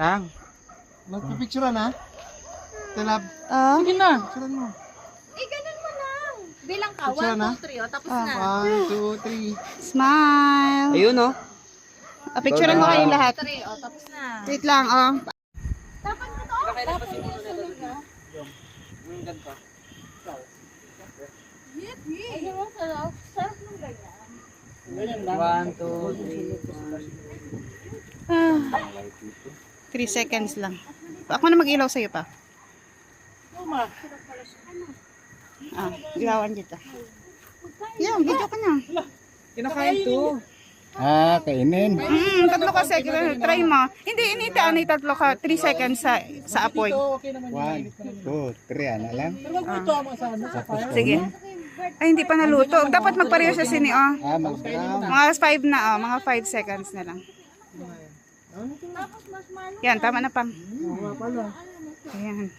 Tang. Magpipicturean na? Talab. Sige na. Picturean mo. Ganun mo lang. Bilang ka. Picture 1, na? 2, 3. Tapos na. 1, 2, 3. Smile. Ayun oh. Picturean mo kayong lahat. 3. Tapos na. Wait lang, Dapat ko to. Dapat ko to. Ay, naman sarap. Sarap ng ganyan. 1, 2, 3 seconds lang. Ako na mag-ilaw sa'yo pa. Ilawan dito. Yan, video ka na. kinakain to. Kainin. Tatlo kasi, try mo. Hindi, inita, tatlo ka. 3 seconds sa apoy. 1, 2, 3. Ano lang? Sige. Ay, hindi pa naluto. Dapat magpareho siya sini, Mag-brown. Mga 5 na, mga 5 seconds na lang. Yan, tama na pang. Ayan.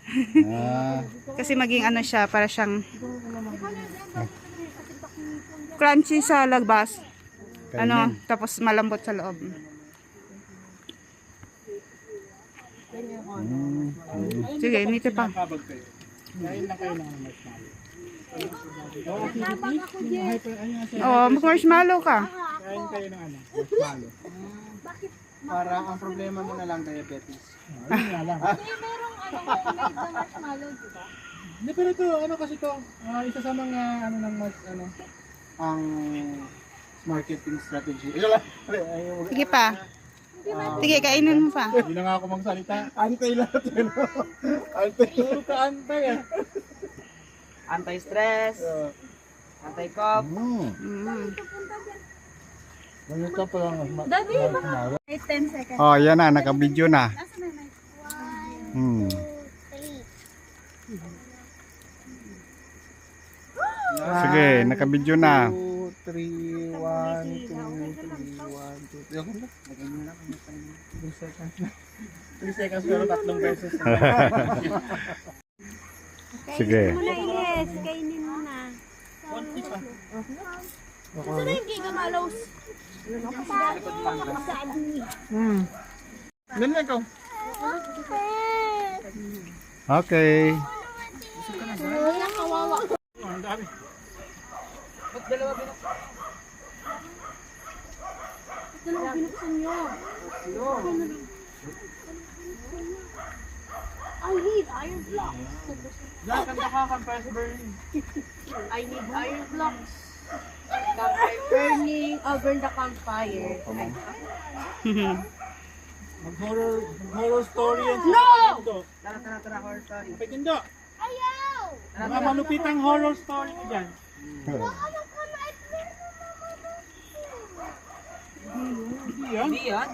Kasi maging ano siya, para siyang crunchy sa labas. Ano, tapos malambot sa loob. Sige, inito pa. Oh, mag-marshmallow ka. Kain kayo ng ano? Marshmallow. Para ang problema mo na lang diabetes. Merong homemade na marshmallow, di ba? Hindi, pero ito, ano kasi ito, isa sa mga, ang marketing strategy. Sige pa. Sige, kainin mo pa. Hindi na nga ako magsalita. Antay lahat yun. Antay. Puro ka antay ah. Anti-stress. Anti-cough. Ganito pa lang. Daddy, baka 10 seconds. Oh, yan na, naka-video na. Nasa na na? 1, 2, 3. Sige, naka-video na. 2, 3, 1, 2, 3, 1, 2, 3. Ako na. Maganda na. 3 seconds na. 3 seconds pero 3 beses. Sige. Kainin mo na. Ito na yung gigamalos. Ganun lang ikaw. Okay. Kawawa. Ang dami. Ba't dalawa Binuksan nyo. I need iron blocks. Diyan, kanta ka, campfire sa Berlin. I need iron blocks. Burning over the campfire. Mag-horror story yan. No! Tara, horror story. Pekindo. Ayaw! Mga malupitang horror story dyan. Hindi yan. Hindi yan.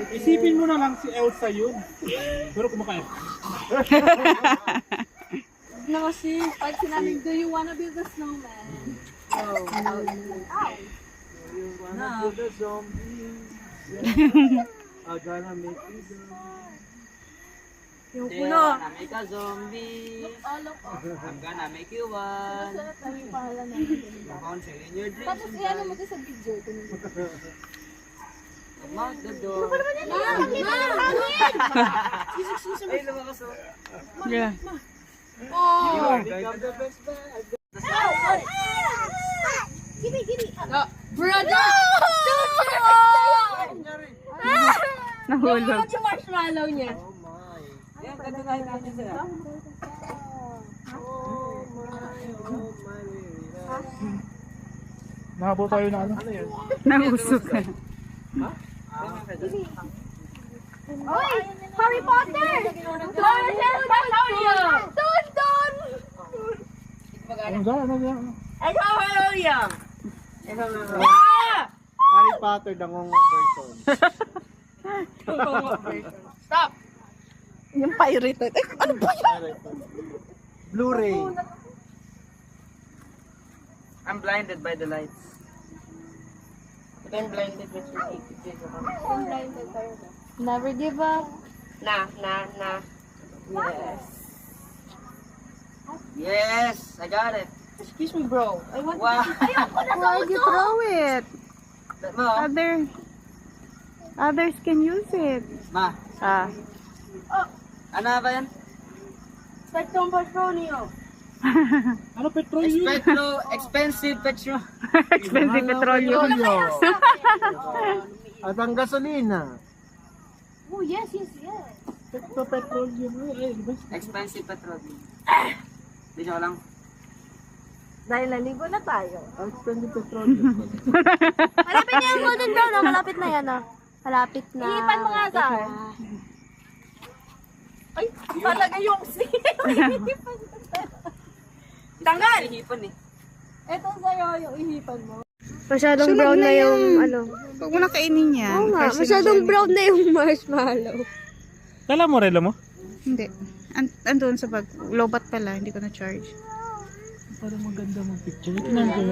Isipin mo na lang si Elsa yun. Pero kumakain. Na kasi, pag sinabing, do you wanna build a snowman? No. The zombies. I'm gonna make you Yung They're kulo. gonna make a zombie. I'm gonna make you one. Yung pangalan natin. Counsel in your dreams. Tapos iyan mo sa video. Mount the door. Ay, lumakas oh. Yeah. You are become the best friend. Give me. Brother! Nahulog. Yung marshmallow niya. Oh my. Yan, katunahin natin sila. Nakabo tayo na ano? Ano yun? Nahusok ka. Oy! Harry Potter! Don! Ano dyan? Ano dyan? Harry Potter, dangong version. Stop! Yung pirated. Ay, ano ba yan? Blu-ray. I'm blinded by the lights. But I'm blinded with your pictures. Never give up. Nah. Yes. Yes, I got it. Excuse me, bro. I want Wow. Why'd you throw it? Ma, Others can use it. ma, Ah. Ano ba yan? Spectrum Petronio. Ano petrolyo? Expensive petrol. Expensive petroleum. At ang gasolina. Oh, yes, yes, yes. Petrolyo mo. Expensive petrol. Di siya lang. Dahil naligo na tayo. Ang expensive petrolyo. Malapit na yung golden brown, oh. Malapit na yan, oh. Malapit na. Ihipan mo nga sa Ay, talaga yung Tanggal! Hihipon eh. Ito sa'yo yung ihipan mo. Masyadong Sunod brown na na yung yan. ano. Huwag mo na kainin yan. Oo nga, Kasi masyadong nandyan- brown na yung marshmallow. Dala mo, relo mo? Hindi. Andun sa bag. Lobat pala, hindi ko na-charge. Parang maganda mag-picture. Ito na